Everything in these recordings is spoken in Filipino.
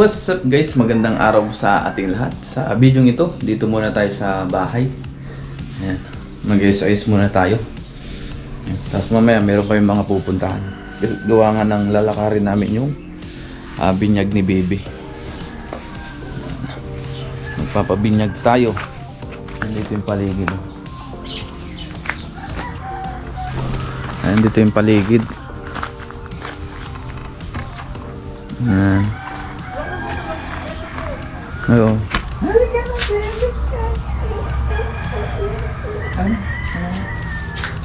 What's up guys? Magandang araw sa ating lahat. Sa video ito, dito muna tayo sa bahay. Ayan. Mag-ayos-ayos muna tayo. Ayan. Tapos mamaya meron kayong mga pupuntahan. Gawa nga ng lalakarin namin yung binyag ni baby. Magpapabinyag tayo. Dito yung paligid. Ayan, dito yung paligid. Ayan. Oo.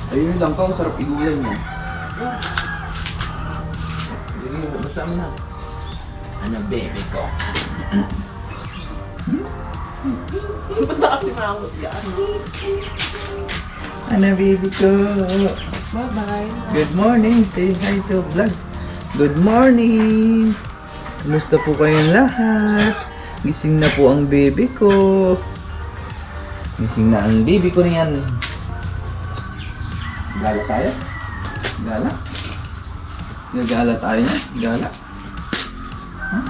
Ayun lang pa, sarap igulan niya. Hindi mo basta na. Ano baby ko? Basta kasi maamot yan. Ano baby ko? Bye-bye. Good morning, say hi to vlog. Good morning. Kumusta po kayong lahat? Gising na po ang baby ko. Gising na ang baby ko na yan. Gala tayo? Gala? Gagala tayo niya? Gala? Huh?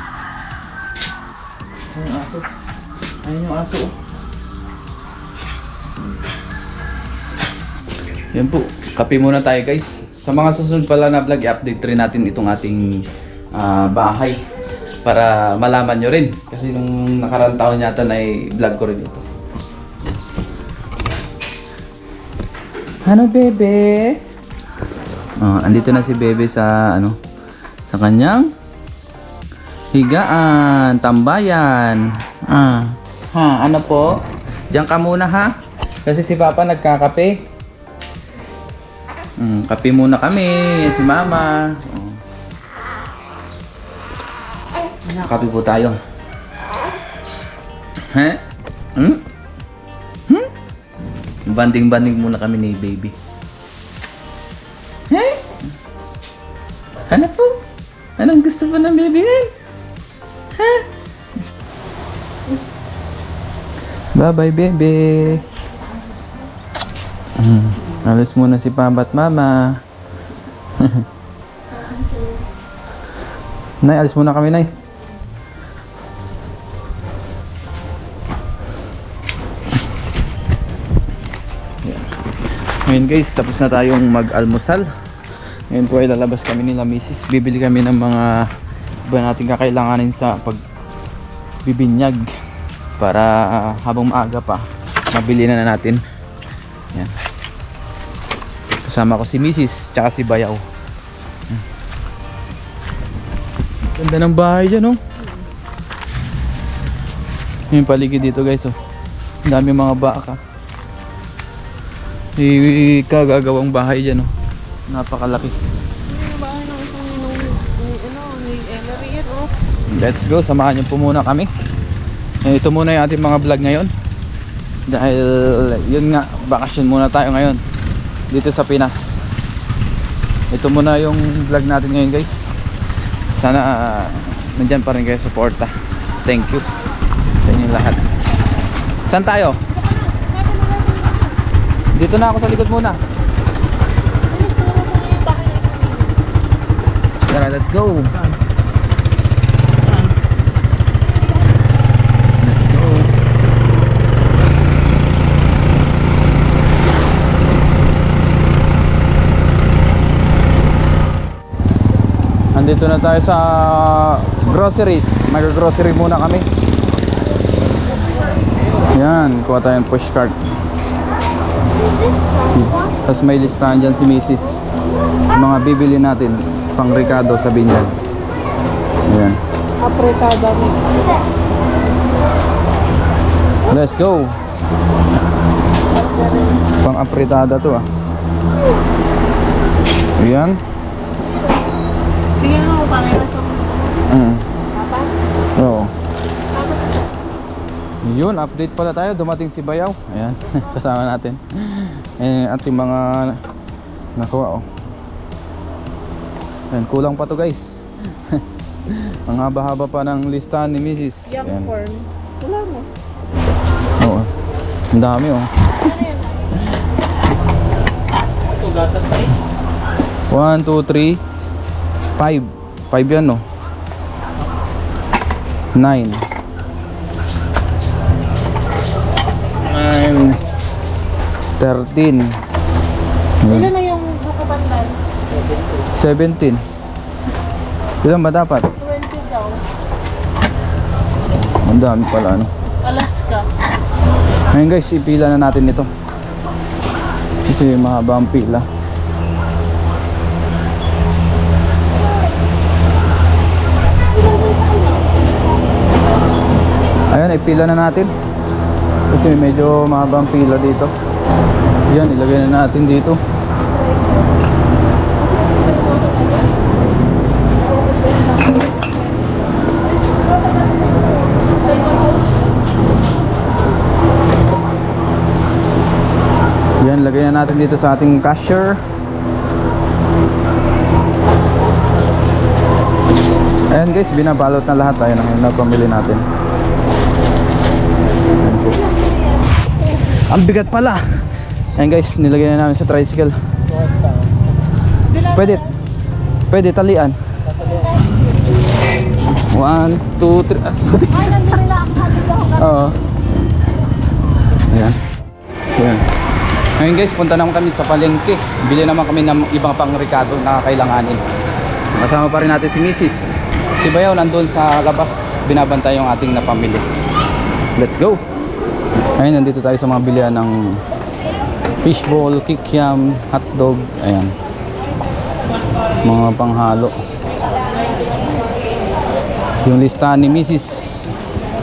Ayun yung aso. Ayun yung aso. Yan po. Kape muna tayo guys. Sa mga susunod pala na vlog, i-update rin natin itong ating bahay. Para malaman nyo rin. Kasi nung nakarang taon yata na i-vlog ko rin ito. Ano bebe? Oh, andito na si bebe sa ano? Sa kanyang higaan, tambayan. Ano po? Diyan ka muna ha. Kasi si Papa nagkakape. Kape muna kami, si Mama. Kape po tayo. Banding-banding muna kami ni baby. Ano po? Anong gusto po ng baby yan? Bye-bye baby. Alis muna si Papa at Mama. Nay, alis muna kami, Nay. Ngayon guys, tapos na tayong mag-almusal. Ngayon po ay lalabas kami nila misis. Bibili kami ng mga iba natin kakailanganin sa pagbibinyag. Para habang maaga pa, mabili na natin. Yan. Kasama ko si misis, tsaka si Bayaw. Ganda ng bahay dyan, oh. Yung paligid dito guys, oh. Ang dami mga baka. Kagagawang bahay dyan, oh. Napakalaki. Yung bahay ng isang ni Ellery yan, oh. Let's go, samahan niyo po muna kami. Ito muna yung ating mga vlog ngayon. Dahil yun nga, bakasyon muna tayo ngayon dito sa Pinas. Ito muna yung vlog natin ngayon guys. Sana nandyan pa rin kayo suporta. Thank you sa inyong lahat. Saan tayo? Dito na ako sa likod muna. Tara, let's go. Let's go. Andito na tayo sa groceries. Mag-grocery muna kami. Yan, kuha tayong pushcart. Tapos may listahan dyan si Mrs. Mga bibili natin pang Ricardo sa binyag. Ayan. Apretada ni. Let's go. Pang apretada to, ah. Ayan. Tingnan mo kung paano ito. Papa? Oo. Yun, update pala tayo. Dumating si Bayaw. Ayan, kasama natin. Ating mga nakuha, oh. Ayan, kulang pa to guys. Ang haba-haba pa ng listahan ni Mrs. Young Ayan. corn. Wala mo. Oo. Ang dami, oh. Ito gatas tayo. 1, 2, 3 5 yan, no. 9. 13. Ilan na yung nakabandal? 17. Ilan ba dapat? 20 daw. Ang dami pala ano. Alaska. Ngayon guys, ipila na natin ito. Kasi mahaba ang pila. Ayun, ipila na natin. Kasi medyo mahaba ang pila dito. Yan, ilagay na natin dito. Yan, lagay na natin dito sa ating cashier. Ayan guys, binabalot na lahat. Ayun ang napamili natin. Ayan po. Ang bigat pala. Ayan guys, nilagay na namin sa tricycle. Pwede talian. 1, 2, 3. Ay, nandun nila ako hatid ako. Oo. Ayan. Ayan. Ngayon guys, punta naman kami sa palengke. Bili naman kami ng ibang pang rekado na kailanganin. Kasama pa rin natin si Mrs. Si Bayaw nandun sa labas. Binabantay yung ating napamili. Let's go! Ngayon nandito tayo sa mga bilihan ng fishball, kikiam, hotdog. Ayan. Mga panghalo. Yung listahan ni Mrs.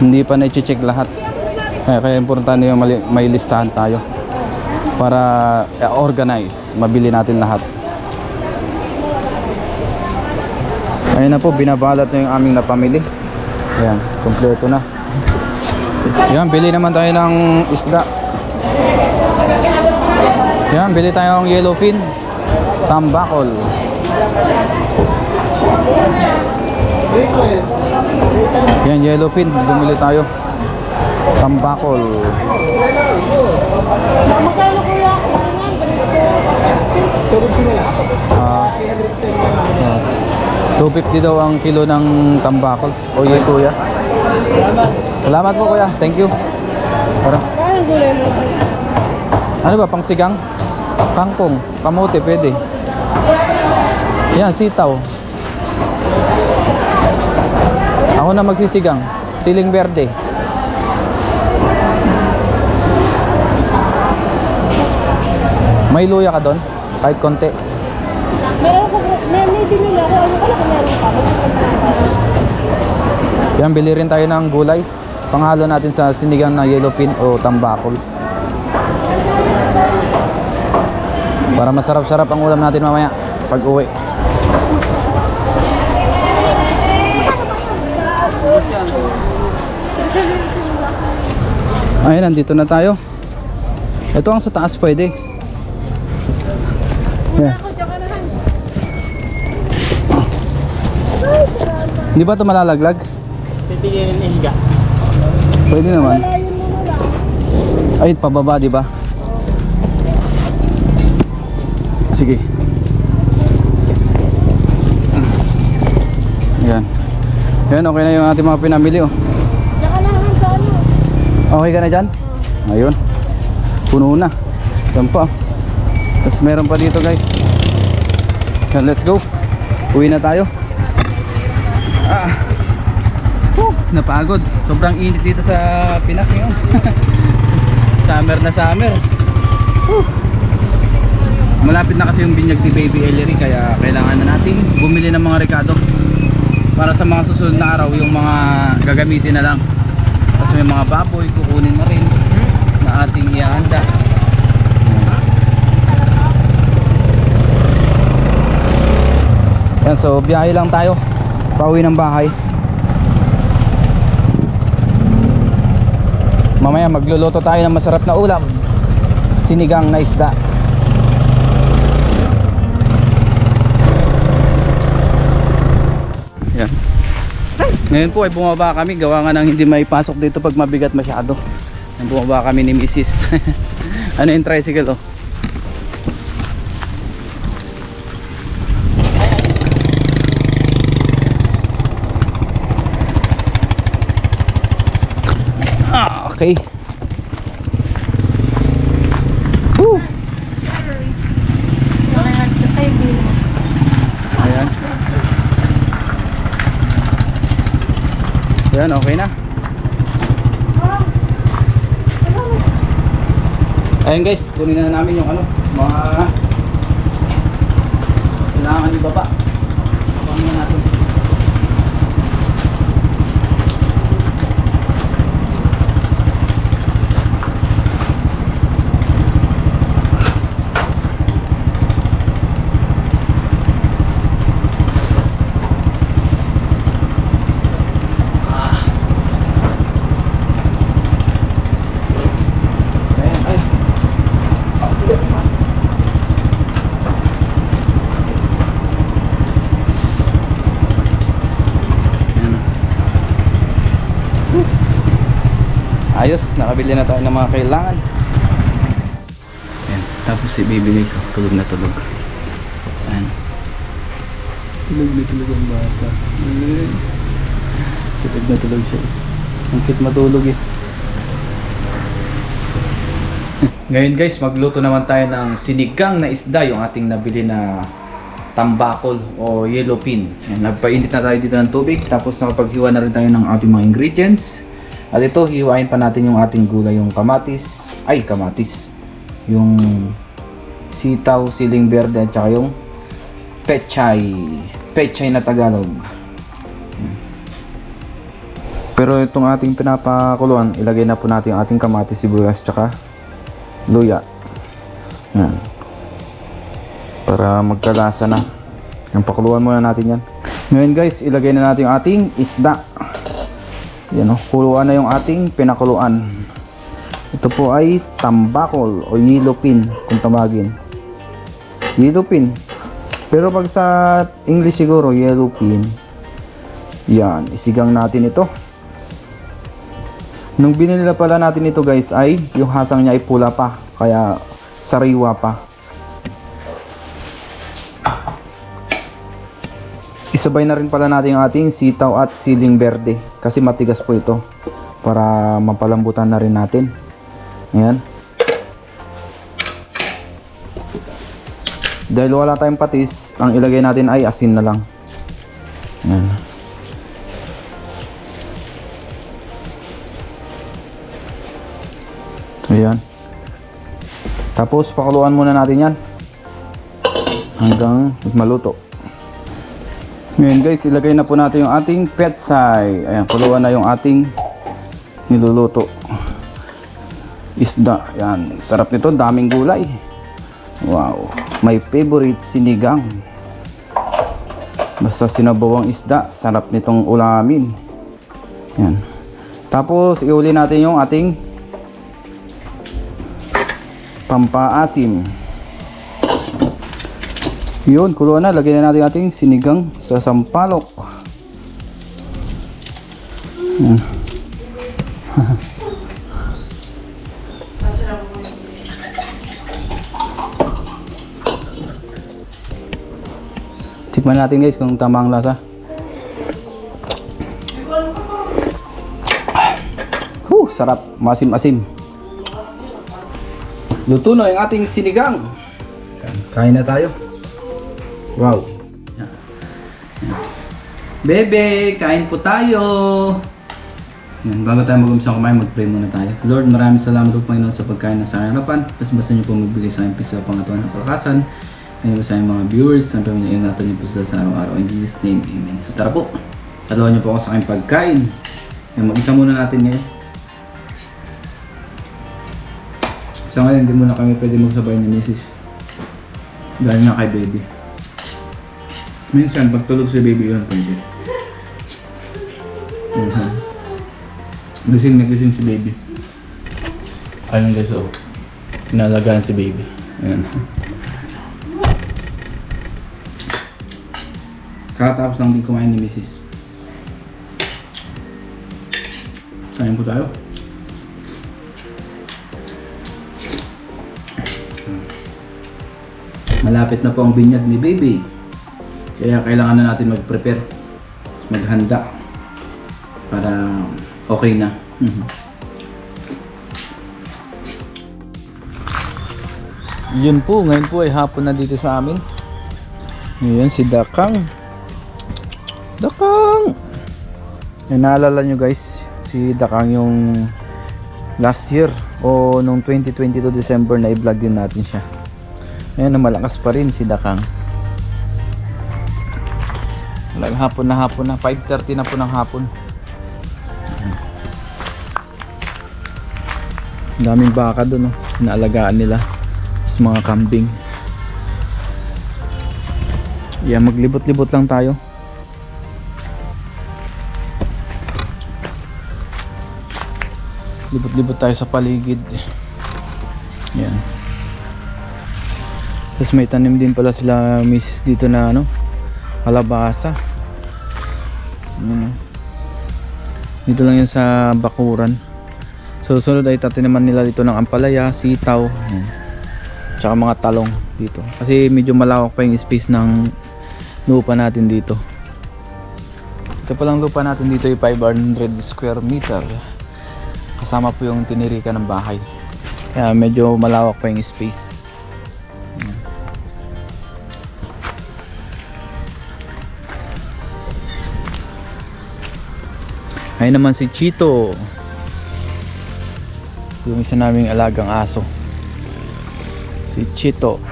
Hindi pa na-check lahat. Kaya importante yung may listahan tayo para organize, mabili natin lahat. Ayun na po, binabalat na yung aming napamili. Ayan, kompleto na. Ayan, bili naman tayo ng isda. Ayan, bili tayo ng yellowfin, tambakol. Ayan, yellowfin, bumili tayo. Tambakol. Magkano kuya ako? 250 daw ang kilo ng tambakol. O yun kuya. Salamat po kuya. Thank you. Parang Parang gulay mo. ano ba, pang sigang? Kangkong, kamote, pwede. Yan, sitaw. Ako na magsisigang. Siling berde. May luya ka doon? Kahit konti. Meron ko, may binili ako. Ano ko lang kung meron pa. Yan, bili rin tayo ng gulay. Panghalo natin sa sinigang na yellowfin o tambakol. Para masarap-sarap ang ulam natin mamaya pag uwi. Ayun, nandito na tayo. Ito ang sa taas pwede. Yeah. Hindi ba ito malalaglag? Titigilin ng higa. Pwede naman. Ay, pababa, di ba? Sige. Yan. Yan, okay na yung ating mga pinamili, oh. Tsaka naman sa ano. Okay ka na dyan? Ayun. Puno na. Yan pa. Tapos meron pa dito guys. Yan, let's go. Uwi na tayo. Napagod. Sobrang init dito sa Pinas ngayon. Summer na summer. Malapit na kasi yung binyag ni Baby Ellery. Kaya kailangan na natin bumili ng mga rekado para sa mga susunod na araw. Yung mga gagamitin na lang. Kasi may mga baboy kukunin na rin na ating ihahanda. Yan, so biyahe lang tayo pauwi ng bahay. Mamaya magluluto tayo ng masarap na ulam, sinigang na isda. Yan. Ngayon po ay bumaba kami, gawa nga ng hindi maipasok dito pag mabigat masyado. Bumaba kami ni Mrs. Ano yung tricycle, oh? Okay. Woo! Ay, bilang. Ayan. Ayan, okay na. Ayan guys, kunin na namin yung ano, mga kailangan ibaba. Abang na natin. Ayos, nakabili na tayo ng mga kailangan. Ayan, tapos si baby guys, oh, tulog na tulog. Ayan. Tulog na tulog ang bata. Tulog na tulog siya. Ang cute matulog eh. Ngayon guys, magluto naman tayo ng sinigang na isda, yung ating nabili na tambakol o yellow pin. Ayan, nagpainit na tayo dito ng tubig, tapos nakapaghiwa na rin tayo ng ating mga ingredients. At ito, hiwain pa natin yung ating gulay, yung kamatis, yung sitaw, siling berde, at saka yung pechay na Tagalog. Pero itong ating pinapakuluan, ilagay na po natin yung ating kamatis, sibuyas, at saka luya. Yan. Para magkalasa na. Yung pakuluan muna natin yan. Ngayon guys, ilagay na natin yung ating isda. Yan o, kuluan na yung ating pinakuluan. Ito po ay tambakol o yellow pin kung tawagin. Yellow pin. Pero pag sa English siguro, yellow pin. Yan, isigang natin ito. Nung binili pala natin ito guys ay yung hasang niya ay pula pa. Kaya sariwa pa. Isabay na rin pala natin yung ating sitaw at siling berde kasi matigas po ito para mapalambutan na rin natin. Ayan. Dahil wala tayong patis, ang ilagay natin ay asin na lang. Ayan. Ayan. Tapos pakuluan muna natin yan hanggang maluto. Ngayon guys, ilagay na po natin yung ating pechay. Ayan, kuluan na yung ating niluluto. Isda. Ayan, sarap nito, daming gulay. Wow, my favorite sinigang. Basta sinabawang isda, sarap nitong ulamin. Ayan. Tapos, iuli natin yung ating pampaasim. Yun, kuluan na. Lagyan na natin ating sinigang sa sampalok. Yan. Tikman natin guys kung tama ang lasa. Sarap. Masim-asim. Luto na yung ating sinigang. Kain na tayo. Wow. Bebe, kain po tayo. Yan, bago tayo mag-umpisa kumain, mag-pray muna tayo. Lord, maraming salamat po Panginoon sa pagkain na sa aking harapan. Basta niyo po magbigay sa aking piso sa pangatawan ng kalakasan. Ngayon po sa aking mga viewers, ang pamilya ingatan niyo po sila sa araw-araw. In Jesus' name, amen. So tara po, saluhan niyo po ako sa aking pagkain. Yan, mag-isa muna natin ngayon. Sa ngayon, hindi muna kami pwede magsabay ni Mrs. Dahil nga kay baby. Minsan, pag tulog si baby yun, pwede. Gising na gising si baby. Ayun guys, oh. Pinalagaan si baby. Ayan. Kakatapos lang din kumain ni Mrs. Kain po tayo. Malapit na po ang binyag ni baby. Kaya kailangan na natin mag-prepare, maghanda para okay na. Yun po, ngayon po ay hapon na dito sa amin. Ngayon si Dakang. Dakang! Yung naalala nyo guys, si Dakang yung last year o nung 2022 December na i-vlog din natin siya. Ngayon malakas pa rin si Dakang. Hapon na 5:30 na po ng hapon. Ang daming baka doon, no? Inaalagaan nila sa mga kambing. Yan, maglibot-libot lang tayo. Libot-libot tayo sa paligid. Yan. Tapos may tanim din pala sila misis dito na ano, kalabasa. Dito lang yan sa bakuran. So sunod ay tataniman nila dito ng ampalaya, sitaw, yan. Tsaka mga talong dito. Kasi medyo malawak pa yung space ng lupa natin dito. Ito palang lupa natin dito ay 500 square meter. Kasama po yung tinirika ng bahay. Kaya medyo malawak pa yung space. Ayun naman si Chito, yung isa naming alagang aso, si Chito.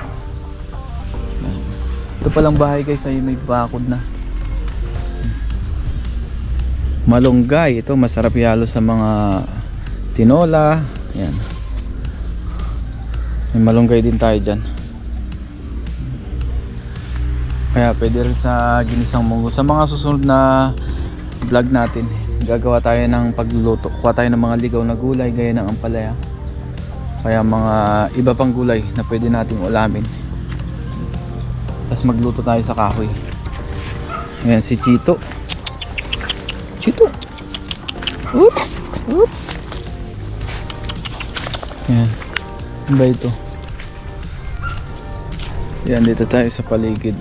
Ito palang bahay guys ay may bakod na. Malunggay, ito masarap ihalo sa mga tinola. Yan. May malunggay din tayo dyan. Kaya pwede rin sa ginisang munggo. Sa mga susunod na vlog natin, gagawa tayo ng pagluluto. Kuha tayo ng mga ligaw na gulay gaya ng ampalaya. Kaya mga iba pang gulay na pwede nating ulamin. Tapos magluto tayo sa kahoy. Ayan si Chito. Chito. Oops. Oops. Ayan. Ano ba ito? Ayan, dito tayo sa paligid.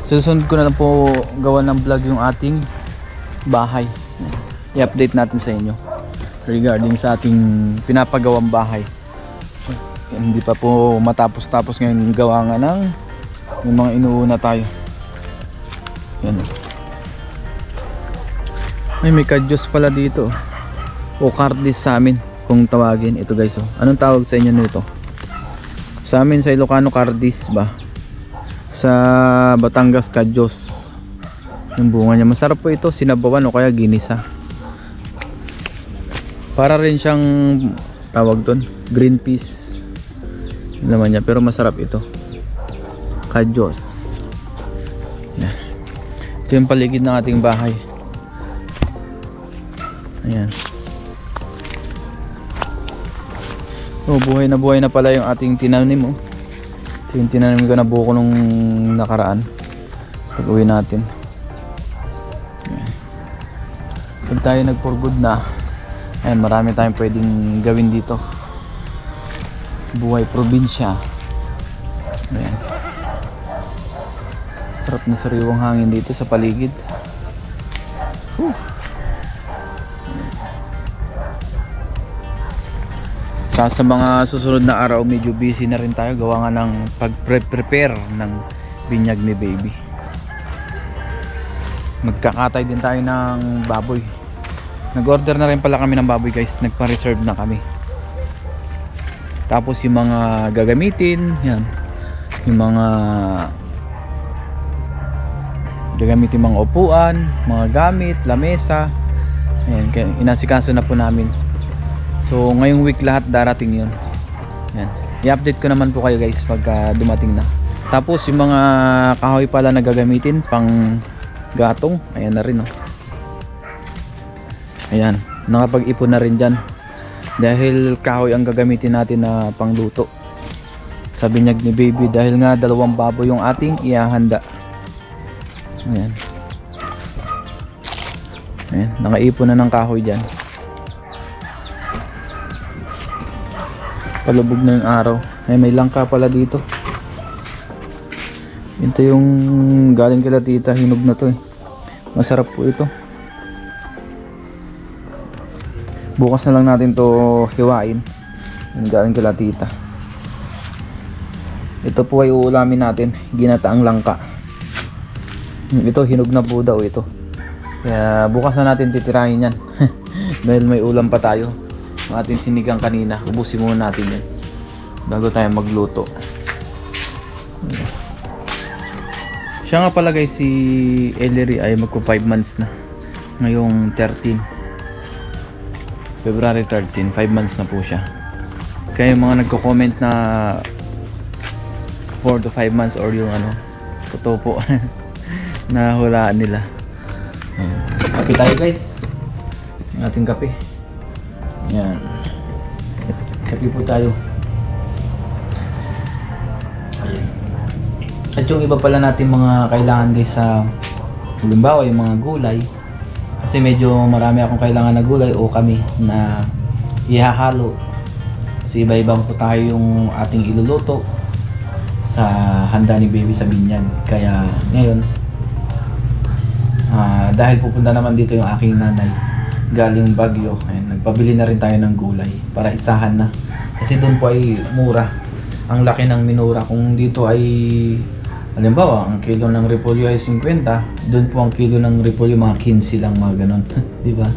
Susunod ko na lang po gawa ng vlog yung ating bahay. I-update natin sa inyo regarding sa ating pinapagawang bahay. Hindi pa po matapos-tapos ngayon gawa nga ng yung mga inuuna tayo. Yan. May kadyos pala dito. O cardis sa amin kung tawagin. Ito guys, oh. Anong tawag sa inyo nito? Sa amin sa Ilocano cardis ba? Sa Batangas kadyos. Yung bunga niya masarap po ito, sinabawan o kaya ginisa. Para rin siyang tawag doon, green peas naman niya, pero masarap ito. Kadyos. Yan. Ito yung paligid ng ating bahay. Ayan. Oh, buhay na pala yung ating tinanim, oh. Ito yung tinanim ko na buko nung nakaraan. Pag uwi natin. Pag tayo nag for good na, ayan, marami tayong pwedeng gawin dito. Buhay probinsya. Ayan. Sarap na sariwang hangin dito sa paligid. Sa mga susunod na araw medyo busy na rin tayo gawa nga ng pag-prepare ng binyag ni baby. Magkakatay din tayo ng baboy. Nag-order na rin pala kami ng baboy guys, nagpa-reserve na kami. Tapos yung mga gagamitin, yan. Yung mga gagamitin mga upuan, mga gamit, lamesa. Ayan, inasikaso na po namin. So ngayong week lahat darating yun. Yan. I-update ko naman po kayo guys pagka dumating na. Tapos yung mga kahoy pala na gagamitin pang gatong, ayan na rin, oh. Ayan, nakapag-ipon na rin dyan. Dahil kahoy ang gagamitin natin na pangluto sa binyag ni baby. Dahil nga 2 baboy yung ating ihahanda. Ayan. Ayan, nakaipon na ng kahoy dyan. Palubog na yung araw. Ay, may langka pala dito. Ito yung galing kila tita, hinog na to, eh. Masarap po ito. Bukas na lang natin to hiwain. Yung galing kila tita. Ito po ay uulamin natin, ginataang langka. Ito hinog na po daw ito. Kaya bukas na natin titirahin yan. Dahil may ulam pa tayo. Ang ating sinigang kanina, ubusin muna natin yan bago tayo magluto. Siya nga pala guys, si Ellery ay magpo 5 months na. Ngayong 13 February 13, 5 months na po siya. Kaya yung mga nagko-comment na 4 to 5 months or yung ano, totoo po. Nahulaan nila. Kape tayo guys. Yung ating kape. Yan. Kape po tayo. Ayan. At yung iba pala natin mga kailangan guys sa halimbawa yung mga gulay. Kasi medyo marami akong kailangan na gulay o kami na ihahalo. Kasi iba-ibang po tayo yung ating iluluto sa handa ni baby sa binyag. Kaya ngayon dahil pupunta naman dito yung aking nanay galing Baguio, ayun, nagpabili na rin tayo ng gulay para isahan na. Kasi doon po ay mura. Ang laki ng minura. Kung dito ay halimbawa, ang kilo ng repolyo ay 50, doon po ang kilo ng repolyo mga 15 lang, mga ganon. Di ba?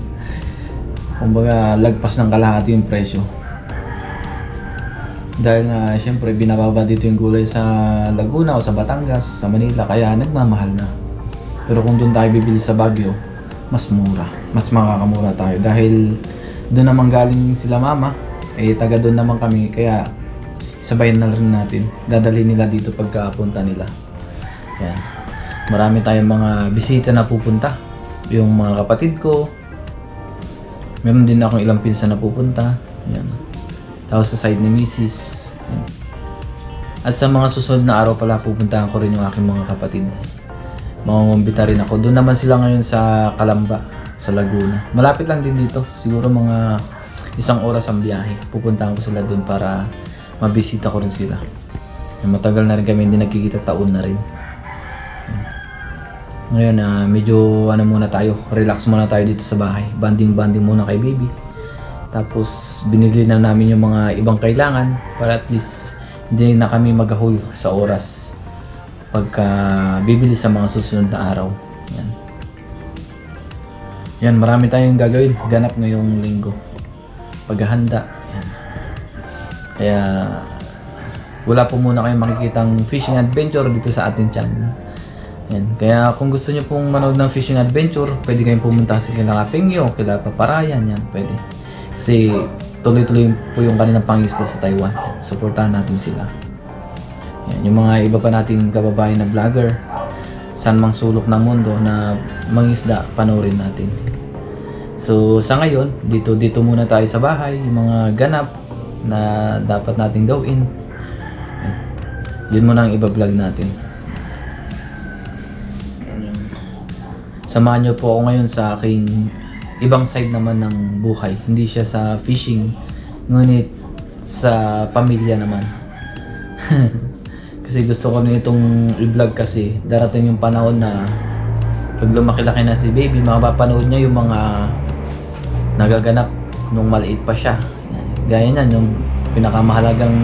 Kumbaga, lagpas ng kalahati yung presyo. Dahil nga, syempre, binababa dito yung gulay sa Laguna o sa Batangas, sa Manila, kaya nagmamahal na. Pero kung doon tayo bibili sa Baguio, mas mura. Mas makakamura tayo. Dahil doon naman galing sila mama, taga doon naman kami, kaya sabayin na rin natin. Dadalhin nila dito pagkapunta nila. Yan. Marami tayong mga bisita na pupunta. Yung mga kapatid ko. Meron din akong ilang pinsan na pupunta. Yan. Tapos sa side ni Mrs. Yan. At sa mga susunod na araw pala pupuntahan ko rin yung aking mga kapatid. Mangungumbita rin ako. Doon naman sila ngayon sa Calamba, sa Laguna. Malapit lang din dito. Siguro mga 1 oras ang biyahe. Pupuntahan ko sila doon para mabisita ko rin sila. Matagal na rin kami hindi nagkikita, taon na rin. Ngayon medyo muna tayo, relax muna tayo dito sa bahay. Banding muna kay baby. Tapos binili na namin yung mga ibang kailangan para at least hindi na kami maghahol sa oras pagka bibili sa mga susunod na araw. Yan. Yan, marami tayong gagawin. Ganap ngayong linggo. Paghahanda. Yan. Kaya wala po muna kayong makikitang fishing adventure dito sa ating channel. Yan. Kaya kung gusto niyo pong manood ng fishing adventure, pwede kayong pumunta sa kila Pengyo, kila Paparayan, yan, pwede. Kasi tuloy-tuloy po yung kanilang pangisda sa Taiwan. Suportahan natin sila. Yan. Yung mga iba pa nating kababayan na vlogger, saan mang sulok ng mundo na mangisda, panoorin natin. So sa ngayon, dito muna tayo sa bahay, yung mga ganap na dapat nating gawin. Yun muna ang iba-vlog natin. Samahan nyo po ako ngayon sa aking ibang side naman ng buhay. Hindi siya sa fishing, ngunit sa pamilya naman. Kasi gusto ko na itong i-vlog kasi darating yung panahon na pag lumaki-laki na si baby, mapapanood niya yung mga nagaganap nung maliit pa siya. Gaya niyan, yung pinakamahalagang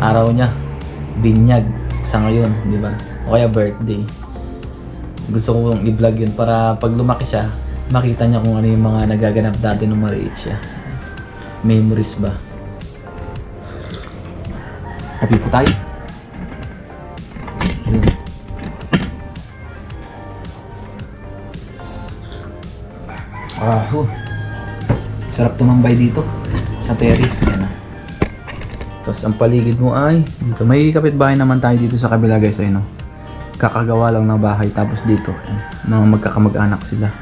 araw niya, binyag sa ngayon, di ba? O kaya birthday. Gusto kong i-vlog yun para pag lumaki siya, makita niya kung ano yung mga nagaganap dati nung maliit siya. Memories ba? Happy po tayo. Sarap tumambay dito sa terrace. Yan na. Tapos ang paligid mo ay dito. May kapitbahay naman tayo dito sa kabila guys. Ayun, no? Kakagawa lang ng bahay. Tapos dito mga magkakamag-anak sila.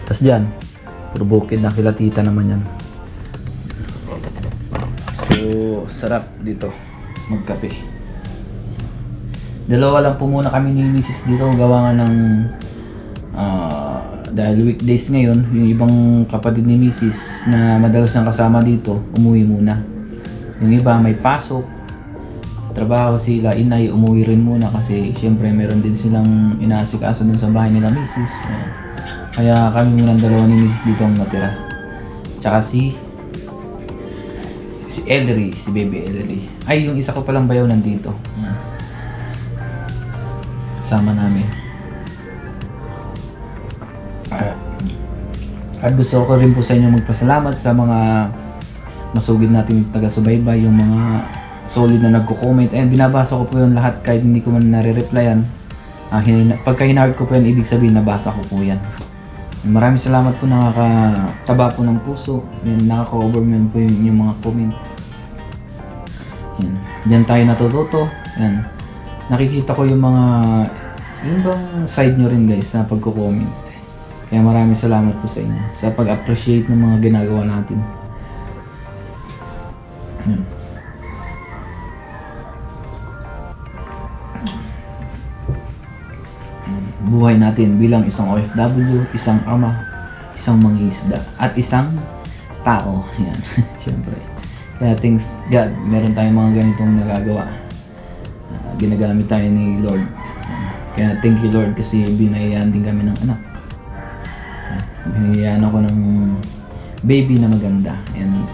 Tapos dyan puro bukid na, kila tita naman yan. So sarap dito magkape. Dalawa lang po muna kami ni Mrs. dito. Gawa nga ng dahil weekdays ngayon, yung ibang kapatid ni Mrs. na madalas nang kasama dito, umuwi muna. Yung iba may pasok, trabaho sila, inay, umuwi rin muna kasi syempre meron din silang inaasikaso dun sa bahay nila Mrs. Kaya kami muna ang dalawa ni Mrs. dito ang natira. Tsaka si Si Ellery, si baby Ellery. Ay, yung isa ko palang bayaw nandito. Sama namin. At gusto ko rin po sa inyo magpasalamat sa mga masugid nating taga-subaybay, yung mga solid na nagko-comment. And binabasa ko po yun lahat kahit hindi ko man nare-replyan. Pagka hinahard ko po yan, ibig sabihin nabasa ko po yan. Maraming salamat po, nakakataba po ng puso. Yan, nakaka-overwhelm po yung mga comment. Yan. Diyan tayo natututo. Yan. Nakikita ko yung mga yung bang side nyo rin guys sa pagko-comment. Kaya maraming salamat po sa inyo sa pag-appreciate ng mga ginagawa natin. Yan. Buhay natin bilang isang OFW, isang ama, isang mangingisda, at isang tao. Yan, syempre. Kaya thanks God, meron tayong mga ganitong nagagawa. Ginagamit tayo ni Lord. Kaya thank you Lord kasi binayaan din kami ng anak. Binayaan ako ng baby na maganda. Yan.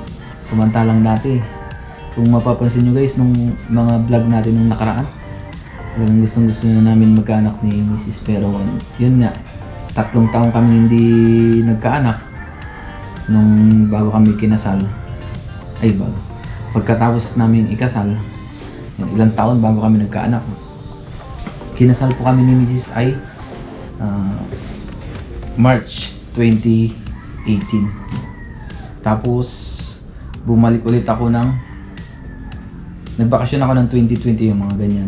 Samantalang dati, kung mapapansin nyo guys, nung mga vlog natin nung nakaraan, talagang gusto na namin magkaanak ni Mrs. Pero yun nga, 3 taon kami hindi nagkaanak nung bago kami kinasal. Ay bago. Pagkatapos namin ikasal, ilang taon bago kami nagkaanak. Kinasal po kami ni Mrs. ay March 2018. Tapos bumalik ulit ako nagbakasyon ako ng 2020 yung mga ganyan.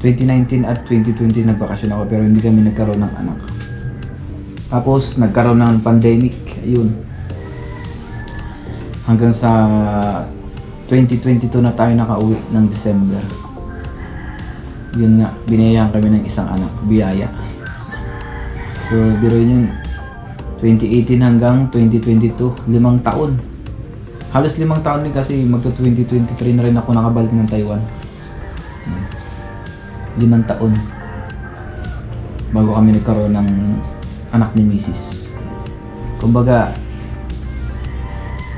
2019 at 2020 nagbakasyon ako pero hindi kami nagkaroon ng anak. Tapos nagkaroon ng pandemic, ayun. Hanggang sa 2022 na tayo nakauwi ng December. Yun nga, binayaan kami ng isang anak, biyaya. So, biruin yun, 2018 hanggang 2022, 5 taon. Halos 5 taon din kasi magto 2023 na rin ako nakabalik ng Taiwan. 5 taon bago kami nagkaroon ng anak ni Mrs. Kumbaga,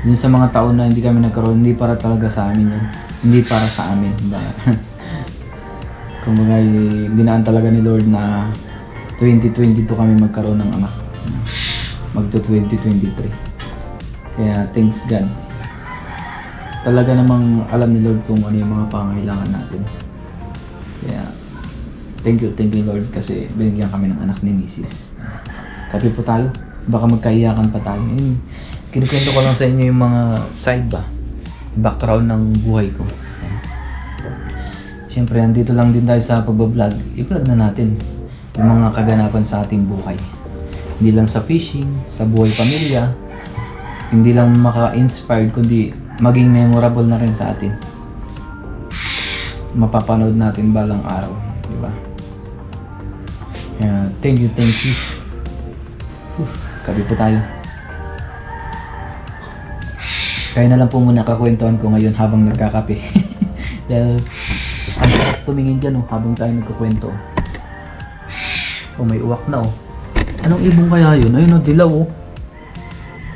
yun sa mga taon na hindi kami nagkaroon, hindi para talaga sa amin yun. Hindi para sa amin. Kumbaga, dinaan talaga ni Lord na 2022 kami magkaroon ng anak. Magto 2023. Kaya thanks God. Talaga namang alam ni Lord kung ano yung mga pangangailangan natin. Kaya thank you Lord kasi binigyan kami ng anak ni Mrs. Kape po tayo. Baka magkaiyakan pa tayo. Kinukwento ko lang sa inyo yung mga side background ng buhay ko. Siyempre, andito lang din tayo sa pagbablog. I-vlog na natin yung mga kaganapan sa ating buhay. Hindi lang sa fishing, sa buhay pamilya. Hindi lang maka-inspired, kundi maging memorable na rin sa atin. Mapapanood natin balang araw. Diba? Kaya, thank you. Kabi po tayo. Kaya na lang po muna kakwentuhan ko ngayon habang nagkakape. Dahil ang sarap tumingin dyan habang tayo nagkukwento. May uwak na Anong ibong kaya yun? Ayun dilaw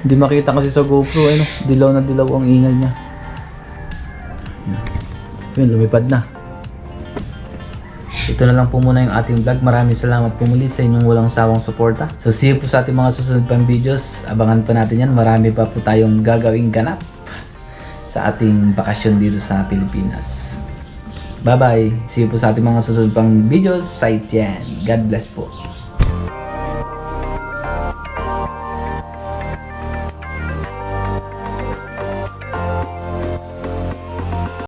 Hindi makita kasi sa GoPro. Ayun dilaw na dilaw ang ingay niya. Yun, lumipad na. Ito na lang po muna yung ating vlog. Maraming salamat po muli sa inyong walang sawang suporta. So see you po sa ating mga susunod pang videos. Abangan pa natin yan. Marami pa po tayong gagawing ganap sa ating bakasyon dito sa Pilipinas. Bye bye. See you po sa ating mga susunod pang videos. Sa Etienne. God bless po.